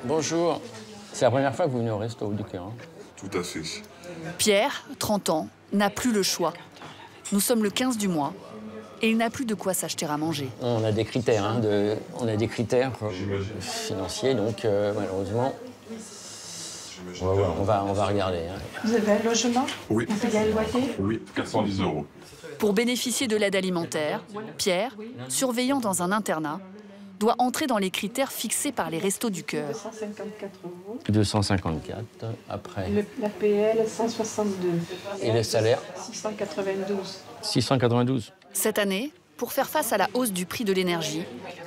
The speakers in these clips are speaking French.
Bonjour. C'est la première fois que vous venez au Resto du Cœur. Tout à fait. Pierre, 30 ans, n'a plus le choix. Nous sommes le 15 du mois et il n'a plus de quoi s'acheter à manger. On a des critères, financiers, donc malheureusement, on va regarder. Vous avez un logement? Oui. Vous payez un loyer? Oui, 410 €. Pour bénéficier de l'aide alimentaire, Pierre, surveillant dans un internat, doit entrer dans les critères fixés par les Restos du Cœur. 254 €. 254, après. L'APL, 162. Et le salaire? 692. 692. Cette année, pour faire face à la hausse du prix de l'énergie,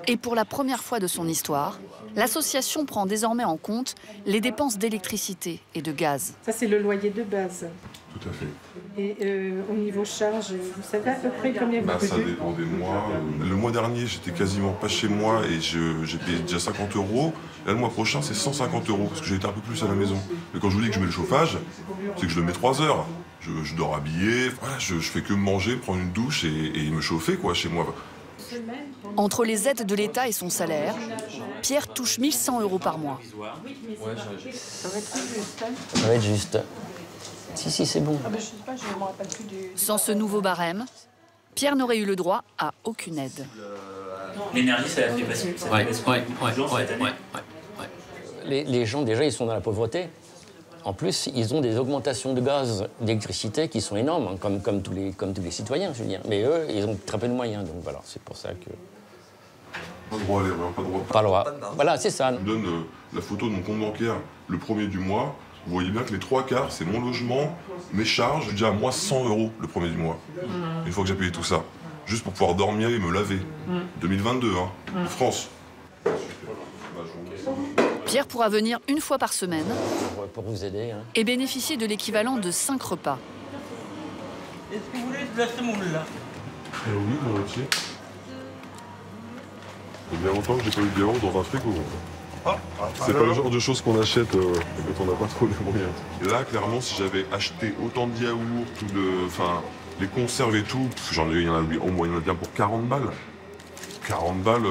et pour la première fois de son histoire, l'association prend désormais en compte les dépenses d'électricité et de gaz. Ça, c'est le loyer de base. Tout à fait. Et au niveau charge, vous savez à peu près combien vous Ça payez? dépend des mois. Le mois dernier, j'étais quasiment pas chez moi et j'ai payé déjà 50 €. Là, le mois prochain, c'est 150 € parce que j'ai été un peu plus à la maison. Mais quand je vous dis que je mets le chauffage, c'est que je le mets 3 heures. Je dors habillé, voilà, je fais que manger, prendre une douche et me chauffer quoi, chez moi. Entre les aides de l'État et son salaire, Pierre touche 1100 € par mois. Ça va être juste, hein? Ça va être juste. Si, c'est bon. Je sais pas, je ne me rappelle plus du... Sans ce nouveau barème, Pierre n'aurait eu le droit à aucune aide. L'énergie, ça l'a fait passer. Les gens, déjà, ils sont dans la pauvreté. En plus, ils ont des augmentations de gaz, d'électricité qui sont énormes, hein, comme tous les citoyens, je veux dire. Mais eux, ils ont très peu de moyens, donc voilà, c'est pour ça que... Pas le droit à l'erreur, pas le droit. Pas le droit. Voilà, c'est ça. Je vous donne la photo de mon compte bancaire le premier du mois. Vous voyez bien que les 3/4, c'est mon logement, mes charges. J'ai déjà à moi 100 € le premier du mois. Une fois que j'ai payé tout ça. Juste pour pouvoir dormir et me laver. 2022, hein. France. Pierre pourra venir une fois par semaine Pour vous aider. Hein. et bénéficier de l'équivalent de 5 repas. Est-ce que vous voulez de la semoule, là? Oui, volontiers. Il y a bien longtemps que j'ai pas eu de yaourt dans un frigo. C'est pas le genre de choses qu'on achète quand on n'a pas trop les moyens. Et là, clairement, si j'avais acheté autant de yaourts les conserves et tout, il y en a au moins, il y en a bien pour 40 balles. 40 balles,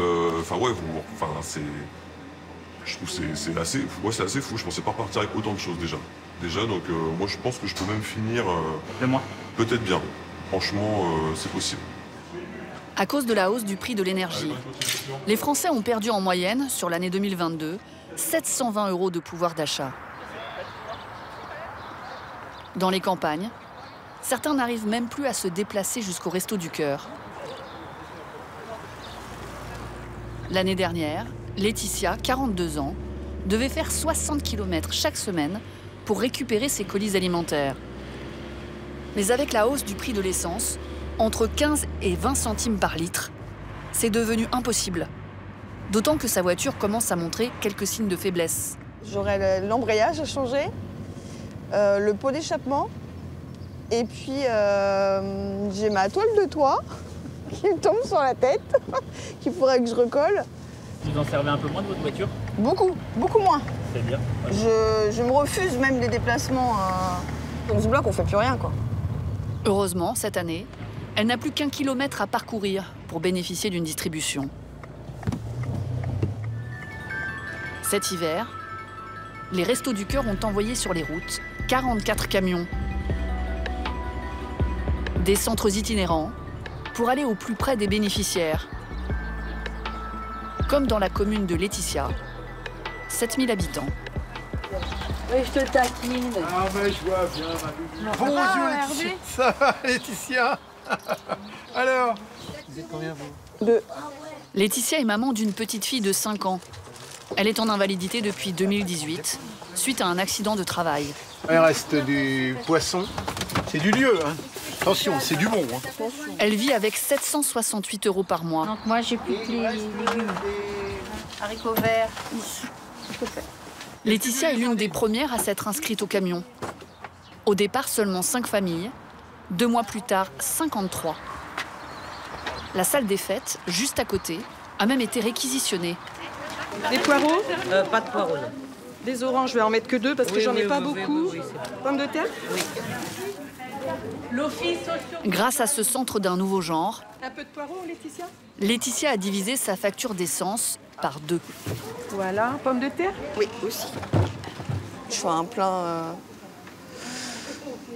c'est... Je trouve que c'est assez fou. Je pensais pas repartir avec autant de choses déjà. Donc moi, je pense que je peux même finir... Le mois. Peut-être bien. Franchement, c'est possible. À cause de la hausse du prix de l'énergie, les Français ont perdu en moyenne, sur l'année 2022, 720 € de pouvoir d'achat. Dans les campagnes, certains n'arrivent même plus à se déplacer jusqu'au Resto du Cœur. L'année dernière, Laetitia, 42 ans, devait faire 60 km chaque semaine pour récupérer ses colis alimentaires. Mais avec la hausse du prix de l'essence, entre 15 et 20 centimes par litre, c'est devenu impossible. D'autant que sa voiture commence à montrer quelques signes de faiblesse. J'aurai l'embrayage à changer, le pot d'échappement, et puis j'ai ma toile de toit qui me tombe sur la tête, qu'il faudrait que je recolle. Vous en servez un peu moins de votre voiture? Beaucoup, beaucoup moins. C'est bien. Je me refuse même des déplacements. Dans ce bloc, on fait plus rien, quoi. Heureusement, cette année, elle n'a plus qu'1 kilomètre à parcourir pour bénéficier d'une distribution. Cet hiver, les Restos du Cœur ont envoyé sur les routes 44 camions. Des centres itinérants pour aller au plus près des bénéficiaires. Comme dans la commune de Laetitia, 7000 habitants. Oui, je te taquine. Ah ben je vois bien, ma bibi. Bonjour Laetitia. Ça va Laetitia? Alors, vous êtes combien vous? 2. Laetitia est maman d'une petite fille de 5 ans. Elle est en invalidité depuis 2018, suite à un accident de travail. Il reste du poisson. C'est du lieu, hein. Attention, c'est du bon. Hein. Elle vit avec 768 € par mois. Donc moi, j'ai plus que les légumes. Haricots verts. Laetitia est l'une des premières à s'être inscrite au camion. Au départ, seulement 5 familles. 2 mois plus tard, 53. La salle des fêtes, juste à côté, a même été réquisitionnée. Des poireaux? Pas de poireaux, non. Des oranges, je vais en mettre que 2 parce que j'en ai pas beaucoup. Oui, Pommes de terre? oui. Grâce à ce centre d'un nouveau genre, Un peu de poireaux, Laetitia? Laetitia a divisé sa facture d'essence par 2. Voilà, pommes de terre? Oui, aussi. Je fais un plein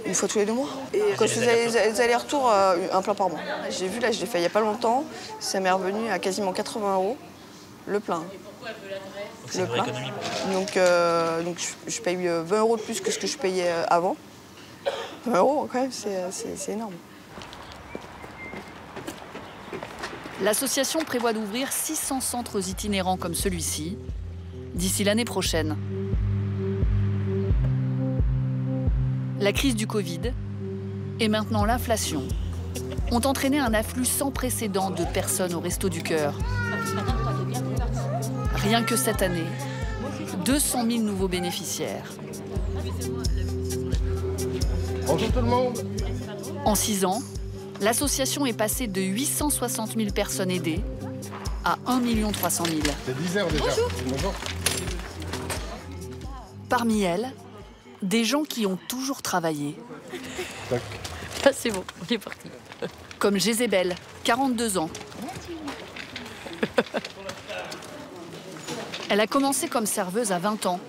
une fois tous les 2 mois. Et quand je faisais les allers-retours, un plein par mois. J'ai vu, là, je l'ai fait il n'y a pas longtemps. Ça m'est revenu à quasiment 80 € le plein. Le plein. Donc je paye 20 € de plus que ce que je payais avant. 20 € quand même, c'est énorme. L'association prévoit d'ouvrir 600 centres itinérants comme celui-ci d'ici l'année prochaine. La crise du Covid et maintenant l'inflation ont entraîné un afflux sans précédent de personnes au Resto du Cœur. Rien que cette année, 200 000 nouveaux bénéficiaires. Bonjour tout le monde. En 6 ans, l'association est passée de 860 000 personnes aidées à 1 300 000. C'est 10 heures déjà. Bonjour. Parmi elles, des gens qui ont toujours travaillé. Tac. Ah, c'est bon, on est parti. Comme Jézébel, 42 ans. Elle a commencé comme serveuse à 20 ans.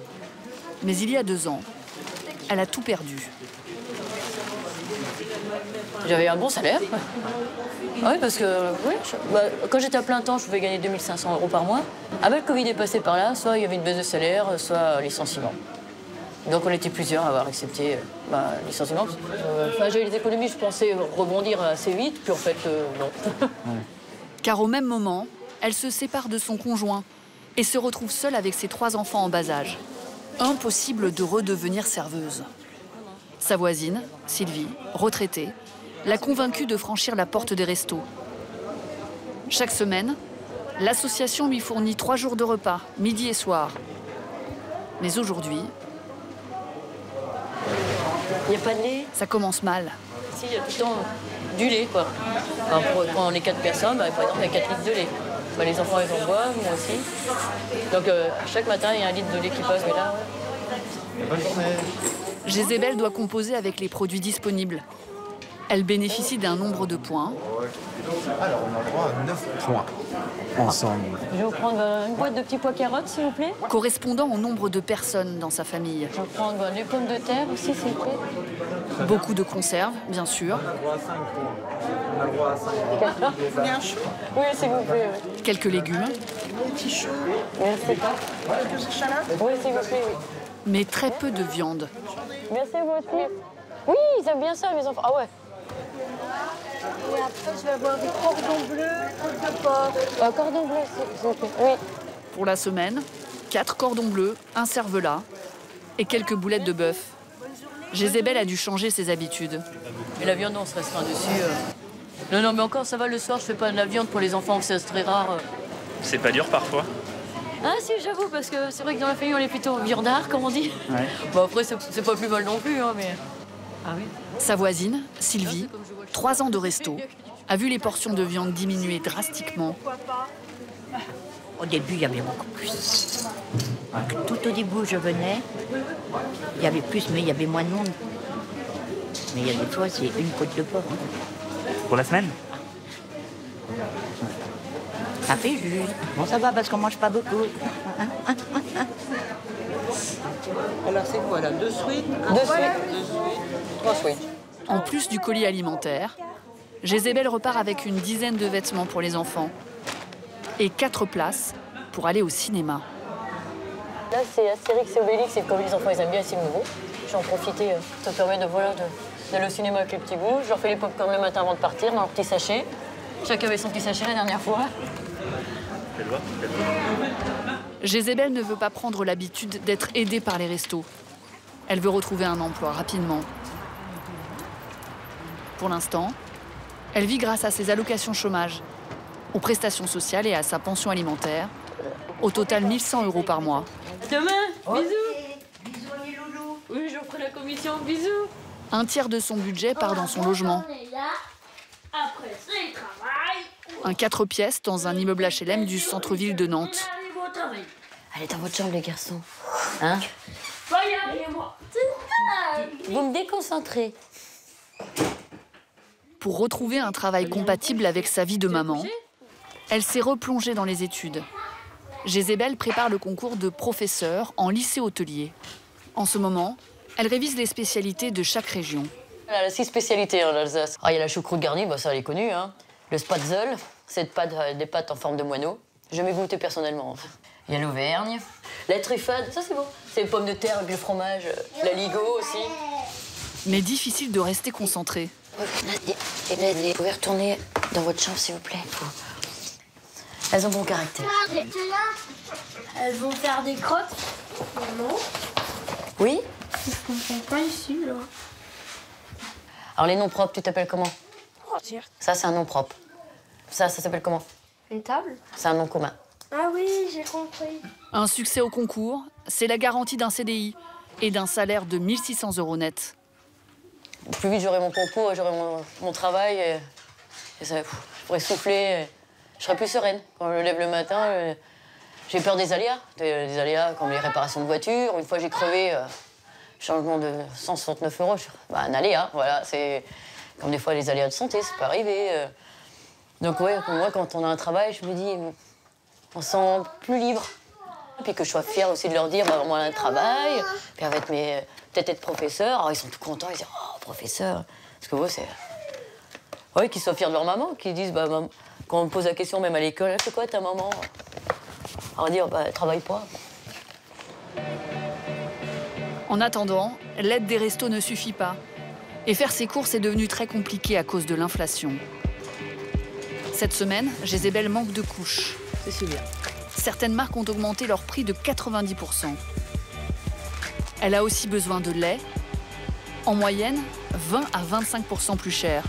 Mais il y a 2 ans, elle a tout perdu. J'avais un bon salaire. Oui, parce que quand j'étais à plein temps, je pouvais gagner 2 500 € par mois. Avec le Covid est passé par là, soit il y avait une baisse de salaire, soit licenciement. Donc on était plusieurs à avoir accepté licenciement. J'avais les économies, je pensais rebondir assez vite, puis en fait, non. Car au même moment, elle se sépare de son conjoint et se retrouve seule avec ses 3 enfants en bas âge. Impossible de redevenir serveuse. Sa voisine, Sylvie, retraitée, l'a convaincue de franchir la porte des restos. Chaque semaine, l'association lui fournit 3 jours de repas, midi et soir. Mais aujourd'hui, Il n'y a pas de lait? ça commence mal. Si, il y a tout le temps du lait, quoi. Alors, quand on est 4 personnes, par exemple, il y a 4 litres de lait. Les enfants, ils en boivent, moi aussi. Donc, chaque matin, il y a 1 litre de lait qui passe, mais là... Bonne journée. Jézébel doit composer avec les produits disponibles. Elle bénéficie d'un nombre de points. Alors, on a le droit à 9 points ensemble. Je vais vous prendre une boîte de petits pois carottes, s'il vous plaît. Correspondant au nombre de personnes dans sa famille. Je vais prendre des pommes de terre aussi, s'il vous plaît. Beaucoup de conserves, bien sûr. On a le droit à 5 points. Oui, s'il vous plaît. Quelques légumes, Merci. Oui, s'il vous plaît, oui. mais très peu de viande. Merci à vous aussi. Oui, ils aiment bien ça, mes enfants. Ah ouais. Et après, je vais avoir des cordons bleus, côte de porc. Cordon bleu, s'il vous plaît. Oui. Pour la semaine, 4 cordons bleus, un cervelas et quelques boulettes de bœuf. Jézébel a dû changer ses habitudes. Et la viande, on se restera dessus. Non, mais encore, ça va, le soir, je fais pas de la viande pour les enfants, c'est très rare. C'est pas dur parfois? Ah si, j'avoue, parce que c'est vrai que dans la famille, on est plutôt viandard, comme on dit. Ouais. Bon, après, c'est pas plus mal non plus, hein, mais... Ah oui. Sa voisine, Sylvie, 3 ans de resto, a vu les portions de viande diminuer drastiquement. Au début, il y avait beaucoup plus. Tout au début, je venais, il y avait plus, mais il y avait moins de monde. Mais il y a des fois, c'est une côte de porc. Pour la semaine? Ça fait juste. Bon, ça va parce qu'on mange pas beaucoup. Alors c'est quoi là? 2 sweets? 2 sweets. 3 sweets. En plus du colis alimentaire, Jézébel repart avec une dizaine de vêtements pour les enfants et 4 places pour aller au cinéma. Là, c'est Astérix et Obélix, et comme les enfants, ils aiment bien, c'est nouveau. J'en profiter, ça permet d'aller au cinéma avec les petits bouts. Je leur fais les pop-corn le matin avant de partir, dans leur petit sachet. Chacun avait son petit sachet la dernière fois. Jézébel ne veut pas prendre l'habitude d'être aidée par les restos. Elle veut retrouver un emploi rapidement. Pour l'instant, elle vit grâce à ses allocations chômage, aux prestations sociales et à sa pension alimentaire. Au total, 1 100 € par mois. Demain, bisous. Bisous les loulous. Oui, je ferai la commission, bisous. Un tiers de son budget part dans son logement. Après, c'est le travail. Un 4 pièces dans un immeuble HLM du centre-ville de Nantes. Allez dans votre chambre, les garçons. Hein? moi. Vous me déconcentrez. Pour retrouver un travail compatible avec sa vie de maman, elle s'est replongée dans les études. Jézébel prépare le concours de professeur en lycée hôtelier. En ce moment, elle révise les spécialités de chaque région. Elle a 6 spécialités en Alsace. Il y a la choucroute garnie, bah, ça elle est connue. Hein. Le spatzel, c'est des pâtes en forme de moineau. Je m'ai goûté personnellement. Il y a l'auvergne. La truffade, ça c'est bon. C'est les pommes de terre avec le fromage. La ligo aussi. Mais difficile de rester concentré. Vous pouvez retourner dans votre chambre, s'il vous plaît. Elles ont bon caractère. Elles vont faire des crottes? Non. Oui? Je comprends pas ici, là. Alors les noms propres, tu t'appelles comment? Roger. Ça, c'est un nom propre. Ça s'appelle comment? Une table? C'est un nom commun. Ah oui, j'ai compris. Un succès au concours, c'est la garantie d'un CDI et d'un salaire de 1 600 € net. Plus vite j'aurai mon concours, j'aurai mon travail, et ça, je pourrais souffler, je serai plus sereine. Quand je me lève le matin, j'ai peur des aléas. Des aléas comme les réparations de voitures. Une fois j'ai crevé, changement de 169 €, un aléa, voilà. C'est comme des fois les aléas de santé, ça peut arriver. Donc ouais, pour moi, quand on a un travail, je me dis, on se sent plus libre. Et puis que je sois fière aussi de leur dire, bah, moi, on a un travail, puis avec peut-être être professeur. Alors, ils sont tout contents, ils disent, oh, professeur. Parce que ouais, c'est... Oui, qu'ils soient fiers de leur maman, qu'ils disent, bah, quand on me pose la question, même à l'école, c'est quoi ta maman? On va dire, bah, elle travaille pas. En attendant, l'aide des restos ne suffit pas. Et faire ses courses est devenu très compliqué à cause de l'inflation. Cette semaine, Jézébel manque de couches. C'est bien. Certaines marques ont augmenté leur prix de 90 %. Elle a aussi besoin de lait, en moyenne 20 à 25 % plus cher.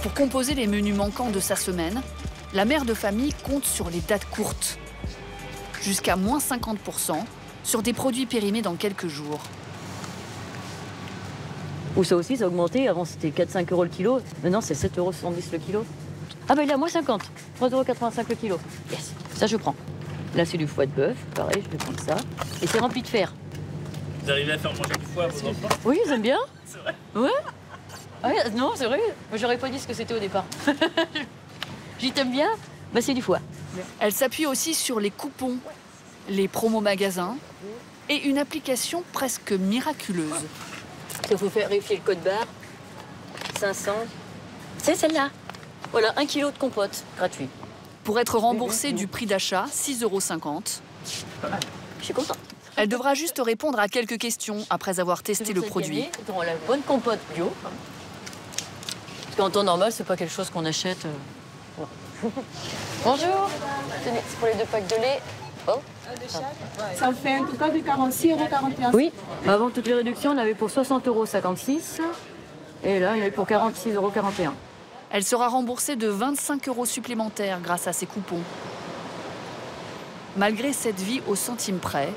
Pour composer les menus manquants de sa semaine, la mère de famille compte sur les dates courtes. Jusqu'à moins 50 % sur des produits périmés dans quelques jours. Ou ça aussi, ça a augmenté. Avant, c'était 4-5 € le kilo. Maintenant, c'est 7,70 € le kilo. Ah ben il est à moins 50, 3,85 € le kilo. Yes, ça je prends. Là, c'est du foie de bœuf, pareil, je vais prendre ça. Et c'est rempli de fer. Vous arrivez à faire manger du foie à vos enfants? Oui, ils aiment bien. C'est vrai? Ouais. Ah, non, c'est vrai. J'aurais pas dit ce que c'était au départ. J'y t'aime bien? Bah, c'est du foie. Elle s'appuie aussi sur les coupons, les promos magasins et une application presque miraculeuse. Il faut faire vérifier le code barre. 500. C'est celle-là. Voilà, 1 kilo de compote, gratuit. Pour être remboursée du prix d'achat, 6,50 €. Je suis contente. Elle devra juste répondre à quelques questions après avoir testé le produit. Ils auront la bonne compote bio. Parce qu'en temps normal, c'est pas quelque chose qu'on achète. Bonjour. Tenez, c'est pour les 2 packs de lait. Oh. Ça fait un total de 46,41 €. Oui, avant toutes les réductions, on avait pour 60,56 €. Et là, il y avait pour 46,41 €. Elle sera remboursée de 25 € supplémentaires grâce à ses coupons. Malgré cette vie au centime près,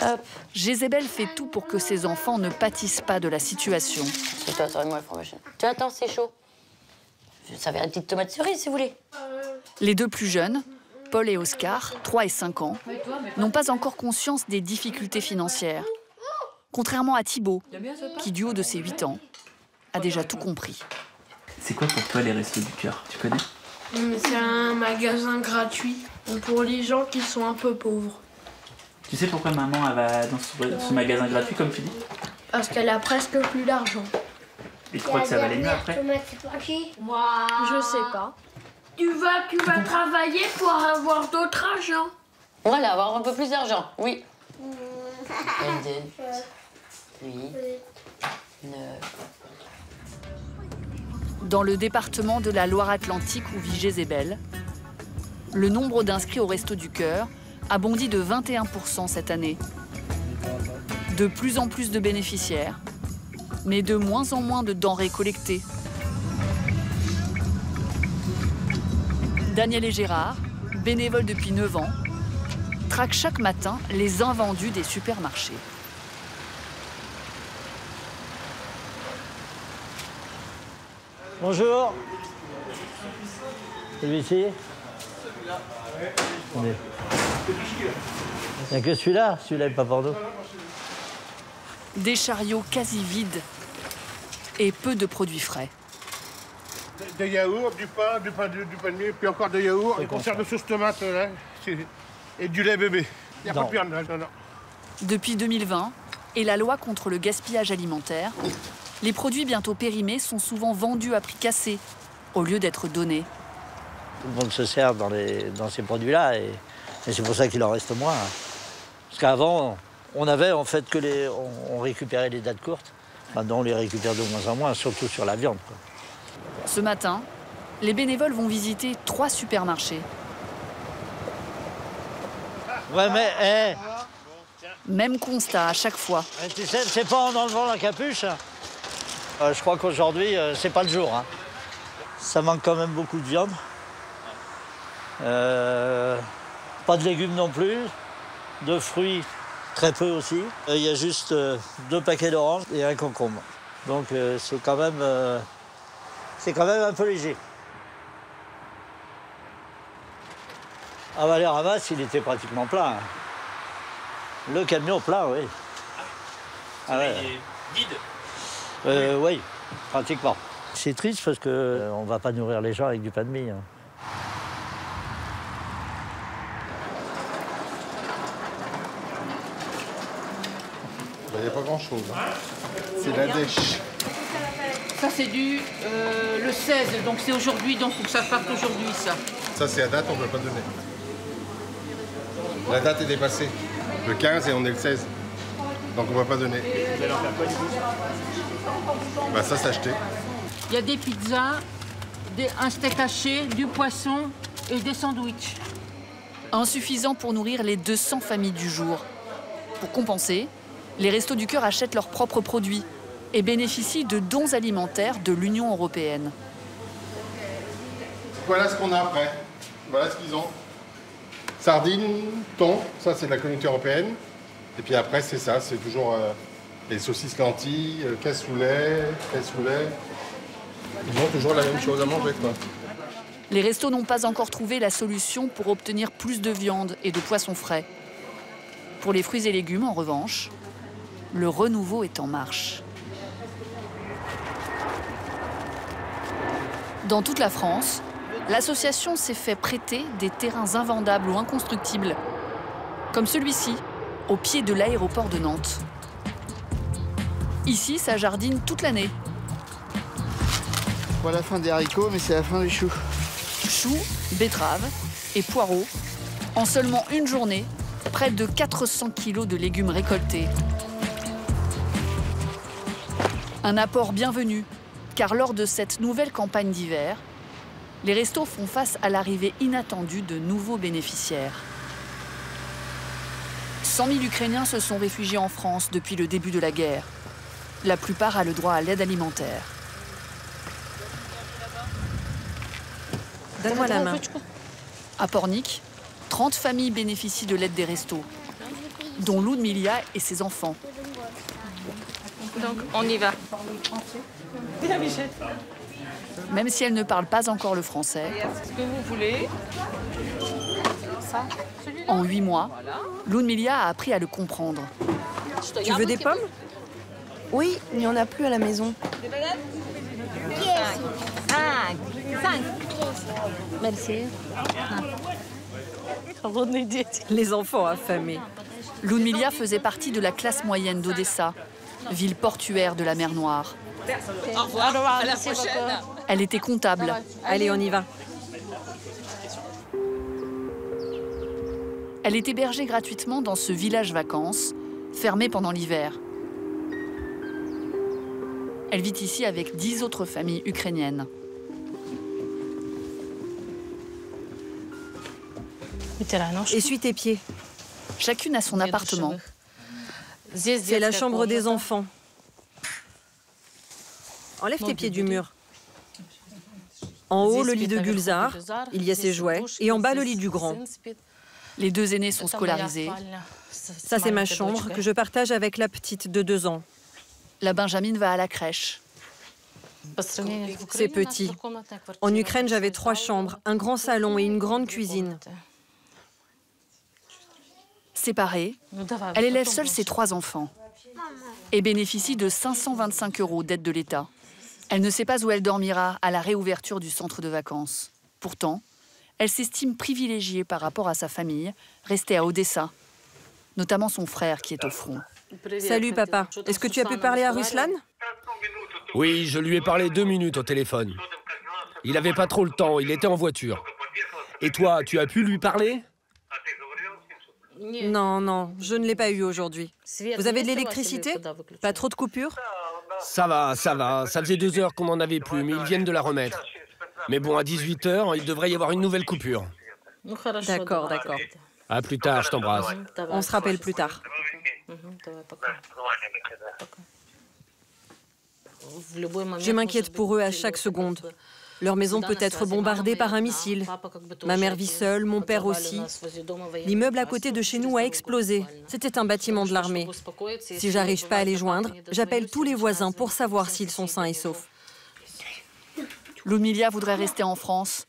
hop, Jézébel fait tout pour que ses enfants ne pâtissent pas de la situation. C'est toi, ça moi la machine. Tiens, attends, c'est chaud. Ça va une petite tomate cerise, si vous voulez. Les 2 plus jeunes, Paul et Oscar, 3 et 5 ans, n'ont pas encore conscience des difficultés financières. Contrairement à Thibaut, qui, du haut de ses 8 ans, a déjà tout compris. C'est quoi pour toi les Restos du Cœur? Tu connais? C'est un magasin gratuit pour les gens qui sont un peu pauvres. Tu sais pourquoi maman elle va dans ce magasin gratuit, comme tu dis? Parce qu'elle a presque plus d'argent. Et tu crois que ça va aller mieux après? Je sais pas. Tu vas travailler pour avoir d'autres argent. Voilà, avoir un peu plus d'argent, oui. 8, 9. Dans le département de la Loire-Atlantique où vit Jézébel, le nombre d'inscrits au Resto du Cœur a bondi de 21 % cette année. De plus en plus de bénéficiaires, mais de moins en moins de denrées collectées. Daniel et Gérard, bénévoles depuis 9 ans, traquent chaque matin les invendus des supermarchés. Bonjour. Celui-ci? Attendez. Il n'y a que celui-là. Celui-là n'est pas Bordeaux. Des chariots quasi vides et peu de produits frais. Des yaourts, du pain de mie, puis encore des yaourts, des conserves de sauce tomate là, et du lait bébé. Il n'y a pas de viande, non. Depuis 2020 et la loi contre le gaspillage alimentaire, les produits bientôt périmés sont souvent vendus à prix cassé au lieu d'être donnés. Tout le monde se sert dans ces produits-là et c'est pour ça qu'il en reste moins. Parce qu'avant, on avait en fait on récupérait les dates courtes. Maintenant, on les récupère de moins en moins, surtout sur la viande, quoi. Ce matin, les bénévoles vont visiter 3 supermarchés. Ouais, mais... Même constat à chaque fois. Tu sais, c'est pas en enlevant la capuche. Je crois qu'aujourd'hui, c'est pas le jour. Hein. Ça manque quand même beaucoup de viande. Pas de légumes non plus. De fruits, très peu aussi. Il y a juste 2 paquets d'oranges et un concombre. Donc c'est quand même un peu léger. Ah bah les ramasses, il était pratiquement plein. Le camion plein, oui. Ah ouais. Il est vide? Oui, pratiquement. C'est triste parce qu'on ne va pas nourrir les gens avec du pain de mie. Hein. Il n'y a pas grand-chose. Hein. C'est la dèche. Ça, c'est du le 16, donc c'est aujourd'hui, donc il faut que ça parte aujourd'hui, ça. Ça, c'est à date, on ne peut pas donner. La date est dépassée. Le 15 et on est le 16. Donc on ne va pas donner. Vous allez en faire quoi du coup? Bah ça, c'est acheté. Il y a des pizzas, un steak haché, du poisson et des sandwichs. Insuffisant pour nourrir les 200 familles du jour. Pour compenser, les Restos du Cœur achètent leurs propres produits et bénéficient de dons alimentaires de l'Union européenne. Voilà ce qu'on a après. Voilà ce qu'ils ont. Sardines, thon, ça c'est de la communauté européenne. Et puis après c'est ça, c'est toujours les saucisses lentilles, cassoulet. Ils ont toujours la même chose à manger, quoi. Les restos n'ont pas encore trouvé la solution pour obtenir plus de viande et de poissons frais. Pour les fruits et légumes, en revanche, le renouveau est en marche. Dans toute la France, l'association s'est fait prêter des terrains invendables ou inconstructibles, comme celui-ci, au pied de l'aéroport de Nantes. Ici, ça jardine toute l'année. C'est pas la fin des haricots, mais c'est la fin des choux. Choux, betteraves et poireaux. En seulement une journée, près de 400 kilos de légumes récoltés. Un apport bienvenu, car lors de cette nouvelle campagne d'hiver, les restos font face à l'arrivée inattendue de nouveaux bénéficiaires. 100 000 Ukrainiens se sont réfugiés en France depuis le début de la guerre. La plupart a le droit à l'aide alimentaire. Donne-moi la main. À Pornic, 30 familles bénéficient de l'aide des restos, dont Ludmila et ses enfants. Donc, on y va. Même si elles ne parlent pas encore le français, Ce que vous voulez. Ça. en 8 mois, Ludmila a appris à le comprendre. Tu veux des pommes? Oui, il n'y en a plus à la maison. 5. Merci. Les enfants affamés. Ludmila faisait partie de la classe moyenne d'Odessa, ville portuaire de la mer Noire. Au revoir. À la prochaine. Elle était comptable. Allez, on y va. Elle est hébergée gratuitement dans ce village vacances, fermé pendant l'hiver. Elle vit ici avec 10 autres familles ukrainiennes. Essuie tes pieds. Chacune a son appartement. C'est la chambre des enfants. Enlève tes pieds du mur. En haut, le lit de Gulzar, il y a ses jouets, et en bas, le lit du grand. Les 2 aînés sont scolarisés. Ça, c'est ma chambre que je partage avec la petite de 2 ans. La Benjamine va à la crèche. C'est petit. En Ukraine, j'avais 3 chambres, un grand salon et une grande cuisine. Séparée, elle élève seule ses 3 enfants et bénéficie de 525 € d'aide de l'État. Elle ne sait pas où elle dormira à la réouverture du centre de vacances. Pourtant, elle s'estime privilégiée par rapport à sa famille, restée à Odessa, notamment son frère qui est au front. Salut papa, est-ce que tu as pu parler à Ruslan? Oui, je lui ai parlé 2 minutes au téléphone. Il n'avait pas trop le temps, il était en voiture. Et toi, tu as pu lui parler? Non, non, je ne l'ai pas eu aujourd'hui. Vous avez de l'électricité? Pas trop de coupures? Ça va, ça va. Ça faisait 2 heures qu'on n'en avait plus, mais ils viennent de la remettre. Mais bon, à 18 h, il devrait y avoir une nouvelle coupure. D'accord, d'accord. À plus tard, je t'embrasse. On se rappelle plus tard. Je m'inquiète pour eux à chaque seconde. Leur maison peut être bombardée par un missile. Ma mère vit seule, mon père aussi. L'immeuble à côté de chez nous a explosé. C'était un bâtiment de l'armée. Si j'arrive pas à les joindre, j'appelle tous les voisins pour savoir s'ils sont sains et saufs. Lumilia voudrait rester en France.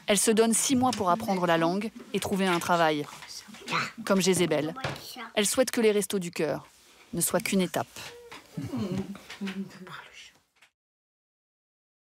Elle se donne 6 mois pour apprendre la langue et trouver un travail. Comme Jézébel, elle souhaite que les restos du cœur ne soient qu'une étape.